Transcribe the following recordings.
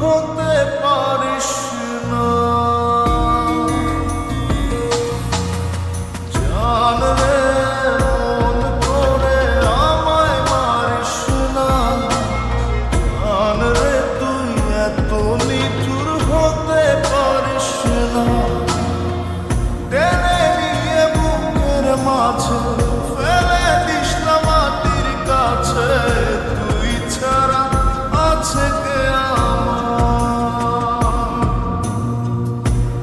হতে পারিস না। জান রে মন করে আমায় মারিস না। জান রে তুই এত নিঠুর হতে পারিস না। টেনে নিয়ে বুকের মাঝে ফেলে দিস না মাটির কাছে। তুই ছাড়া আছে কে আমার?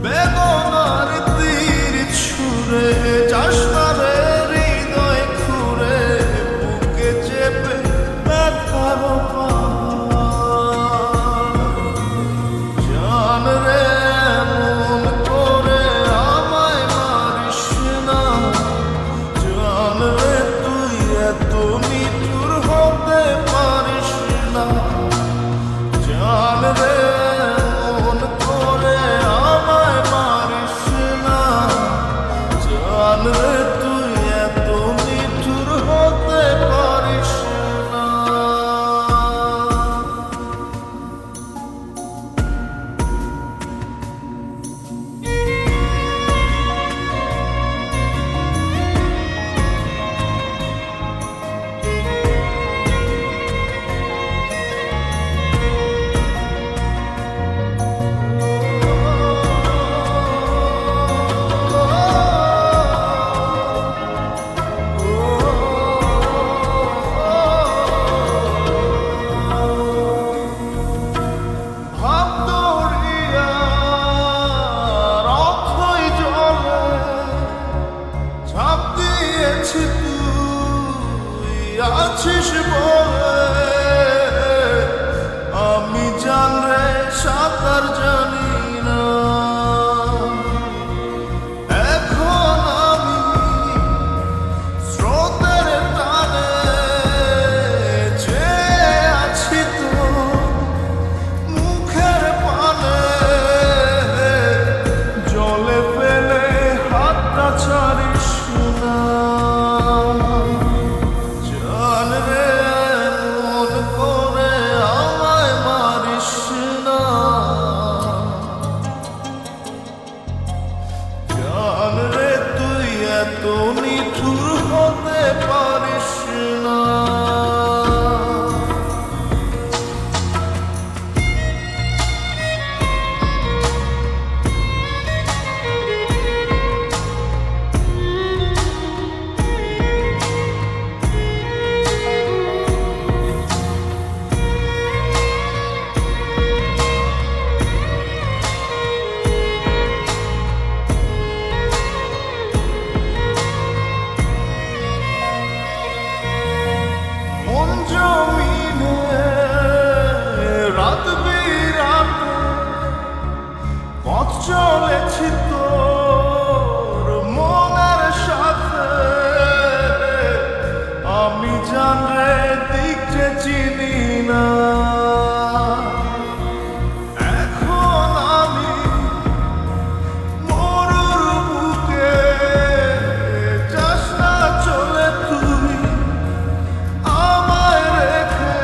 বেদনার তীর ছুঁড়ে যাস না রে হৃদয় খুঁড়ে। বুকে চেপে ব্যথার পাহাড়। জান রে মন করে আমায় মারিস না। জান রে তুই এত নিঠুর হতে পারিস না। জান রে মন করে আমায় মারিস না। জান রে তুই এত নিঠুর হতে পারিস না। ভাব দরিয়ার অথই জলে ঝাঁপ দিয়েছি তুই আছিস বলে। আমি জান রে সাঁতার জানি না। এখন আমি স্রোতের টানে চেয়ে আছি তোর মুখের পানে। জলে ফেলে হাতটা ছাড়িস না। জান রে মন করে আমায় মারিস না। জান রে তুই এত নিঠুর হতে পারিস না। মন জমিনে রাত বিরাতে পথ চলেছি তোর মনের সাথে। আমি জান রে দিক যে চিনি না। এখন আমি মরুর বুকে যাস না চলে তুই আমায় রেখে।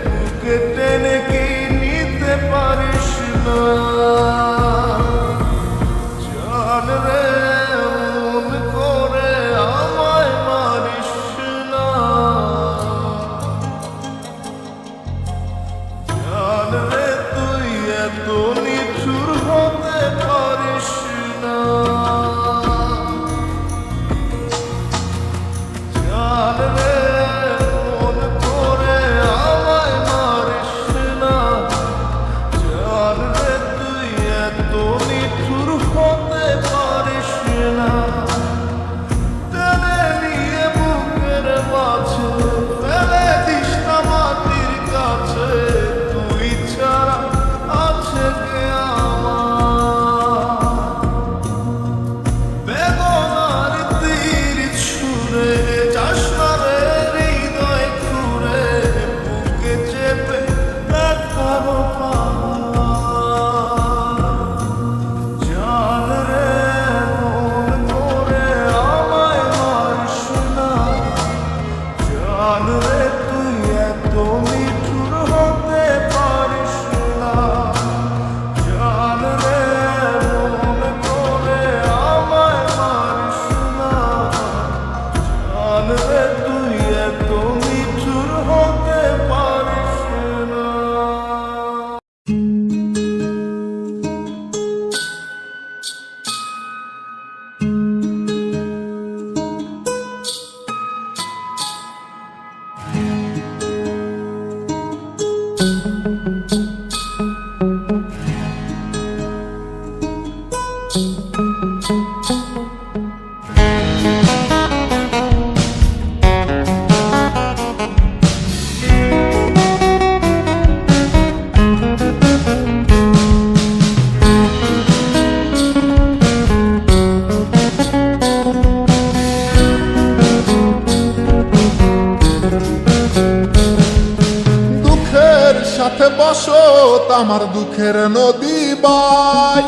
বুকে টেনে কি নিতে পারিস না। সাথে বসো আমার দুঃখের নদী বাই,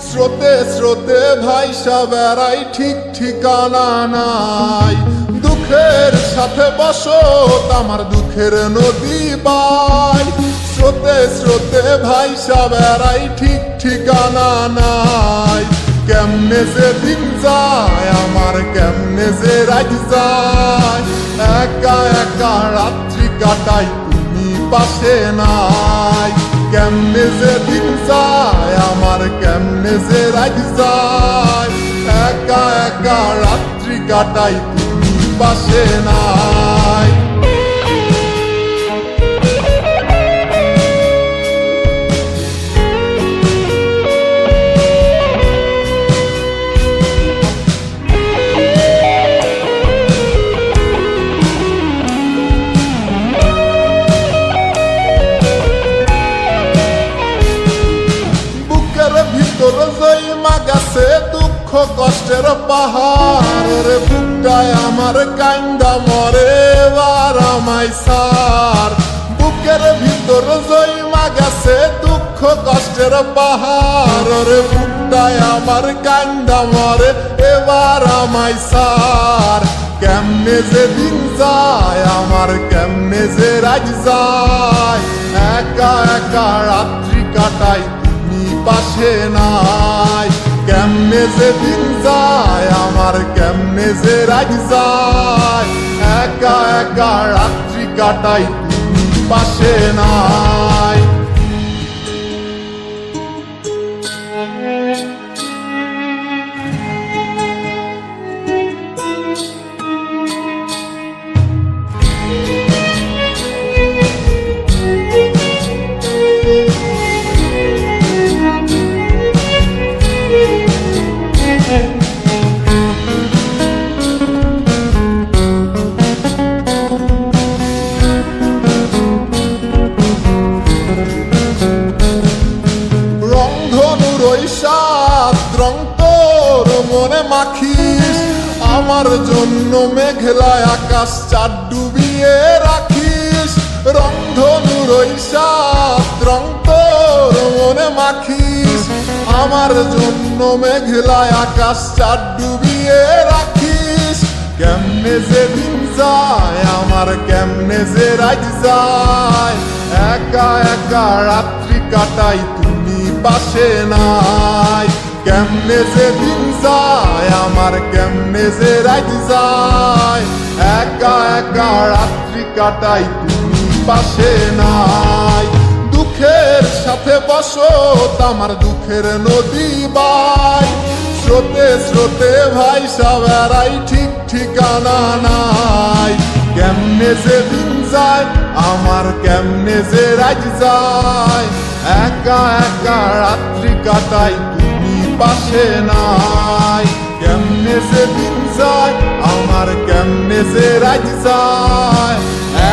স্রোতে স্রোতে ভাইসা বেড়াই ঠিক ঠিকানা নাই। দুঃখের সাথে বসো আমার দুঃখের নদী বাই, স্রোতে স্রোতে ভাইসা বেড়াই ঠিক ঠিকানা নাই। কেমনে যে দিন যায় আমার, কেমনে যে রাত যায়, একা একা রাত্রি কাটাই পাশে নাই। কেমনে যে দিন যায় আমার, কেমনে যে রাত যায়, একা একা রাত্রি কাটাই তুমি পাশে নাই। গাছে দুঃখ কষ্টের পাহাড় রে, বুকটায় আমার কান্দা মরে এবার আমায় সার। বুকের ভিতর জয়মা গেছে দুঃখ কষ্টের পাহাড় রে, বুকটায় আমার কান্দা মরে এবার আমায় সার। কেমনে যে দিন যায় আমার, কেমনে যে রাত যায়, একা একা রাত্রি কাটাই তুমি পাশে নাই। কেমনে যে দিন যায় আমার, কেমনে যে রাত যায়, একা একা রাত্রি কাটাই তুমি পাশে নাই। রং তোর মনে মাখিস, আমার জন্য মেঘলায় আকাশ চাঁদ ডুবিয়ে রাখিস। রংধনুর ওই সাত রং তোর মনে মাখিস, আমার জন্য মেঘলায় আকাশ চাঁদ ডুবিয়ে রাখিস। কেমনে যে দিন যায় আমার, কেমনে যে রাত যায়, একা একা রাত্রি কাটাই তুমি পাশে নাই। কেমনে যে দিন যায় আমার, কেমনে যে রাত যায়, একা একা রাত্রি কাটাই তুমি পাশে নাই। দুঃখের সাথে বসো আমার দুঃখের নদী বাই, স্রোতে স্রোতে ভাইসা বেড়াই ঠিক ঠিকানা নাই। কেমনে যে দিন যায় আমার, কেমনে যে রাত যায়, একা একা রাত্রি কাটাই তুমি পাশে নাই। কেমনে যে দিন যায় আমার, কেমনে যে রাত যায়,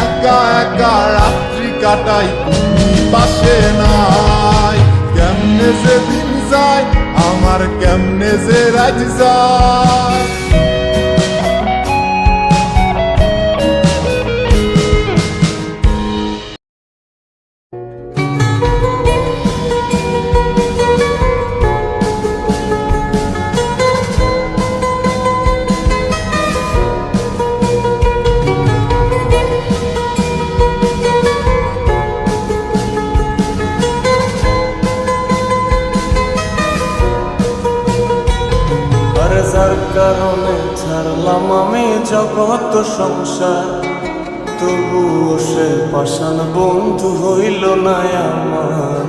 একা একা রাত্রি কাটাই তুমি পাশে নাই। কেমনে যে দিন যায় আমার, কেমনে যে রাত যায়। যার কারণে ছাড়লাম আমি জগৎ সংসার, তবুও সে পাষাণ বন্ধু হইল না আমার।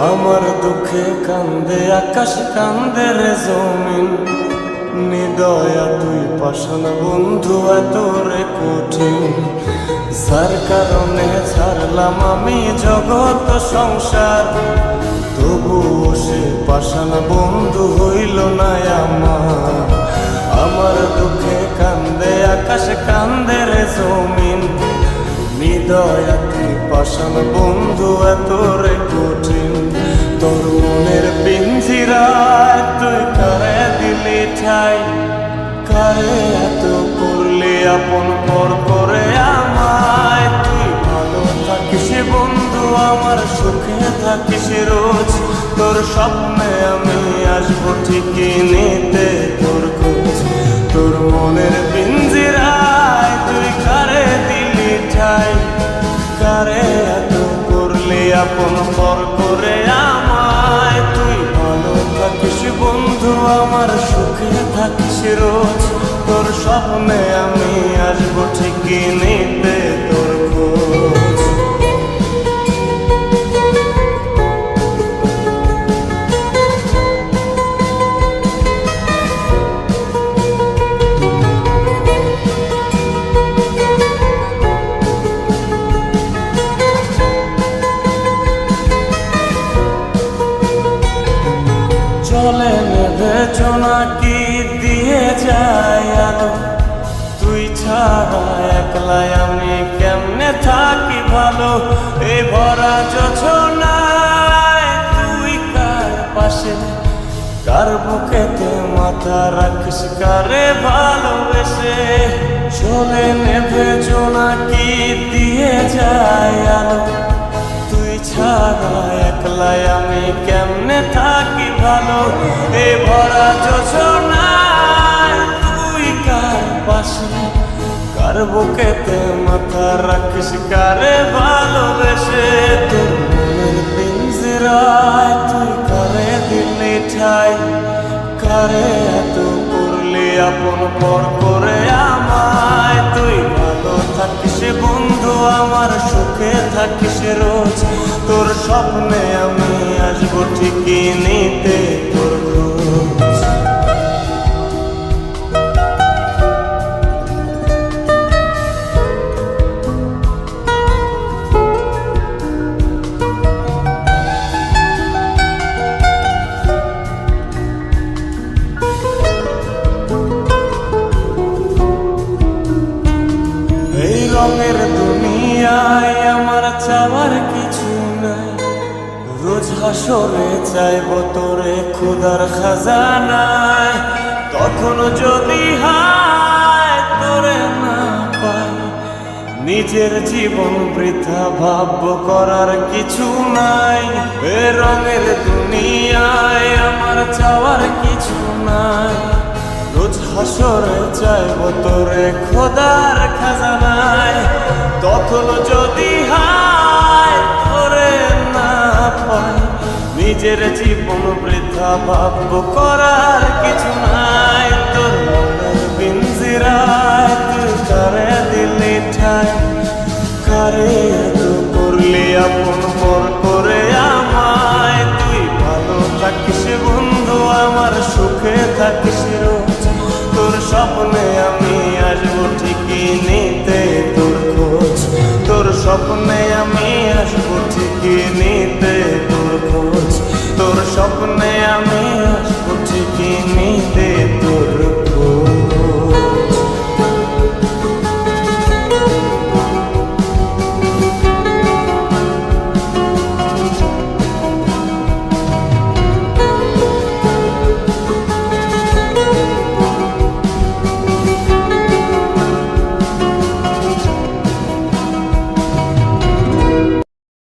আমার দুঃখে কান্দে আকাশ, কান্দে রে জমিন, নিদয়া তুই পাষাণ বন্ধু এত রে কঠিন। যার কারণে ছাড়লাম আমি জগৎ সংসার, তবুও সে পাষাণ বন্ধু হইল না আমার। আমার দুঃখে কান্দে আকাশ, কান্দে রে জমিন, হৃদয়াতি পাষাণ বন্ধু এত রে কঠিন। তোর মনের পিঞ্জিরায় তুই কারে দিলি ঠাই, কারে এত করলি আপন পর করে আমায়। তুই ভালো থাকিস বন্ধু আমার, সুখে থাকিস রোজ, তোর স্বপ্নে আমি আসবো ঠিকই নিতে তোর খোঁজ। তোর মনের পিঞ্জিরায় তুই কারে দিলি ঠাই, কারে এত করলি আপন পর করে আমায়। তুই ভালো থাকিস বন্ধু আমার, সুখে থাকিস রোজ, তোর স্বপ্নে আমি আসবো ঠিকই নিতে তোর খোঁজ। চলে নেবে জোনাকি দিয়ে যায় আলো, তুই ছাড়া একলাই আমি কেমনে থাকি ভালো। এই ভরা যোছনায় তুই কার পাশে, কার বুকেতে মাথা রাখিস, কারে ভালোবেসে। চলে নেবে জোনাকি দিয়ে যায় আলো, তুই ছাড়া একলাই আমি কেমনে থাকি ভালো। এ ভরা যোছনায় তুই কার পাশে, কার বুকেতে মাথা রাখিস, কারে ভালোবেসে। তোর মনের পিঞ্জিরায় তুই কারে দিলি ঠাই, কারে এত করলি আপন পর করে আমায়। তুই ভালো থাকিস বন্ধু আমার, সুখে থাকিস রোজ, তোর স্বপ্নে আমি আসবো ঠিকই নিতে তোর খোঁজ। এই রঙের দুনিয়ায় আমার চাওয়ার কিছু নাই, রোজ হাসরে চাইব তোরে খুদার খাজানায়। তখন যদি হায় তোরে না পাই, নিজের জীবন বৃথা ভাবব করার কিছু নাই। এ রঙের দুনিয়ায় আমার চাওয়ার কিছু নাই, রোজ হাসরে চাইব তোরে খোদার খাজানায়। তখন যদি হায় তোরে না পাই, নিজের জীবন বৃথা ভাবব করার কিছু নাই। তোর মনের পিঞ্জিরায় তুই কারে দিলি ঠাই, কারে এত করলি আপন পর করে আমায়। তুই ভালো থাকিস বন্ধু আমার, সুখে থাকিস রোজ, তোর স্বপ্নে আমি আসবো ঠিকই নিতে তোর খোঁজ। তোর স্বপ্নে আমি আসবো ঠিকই নিতে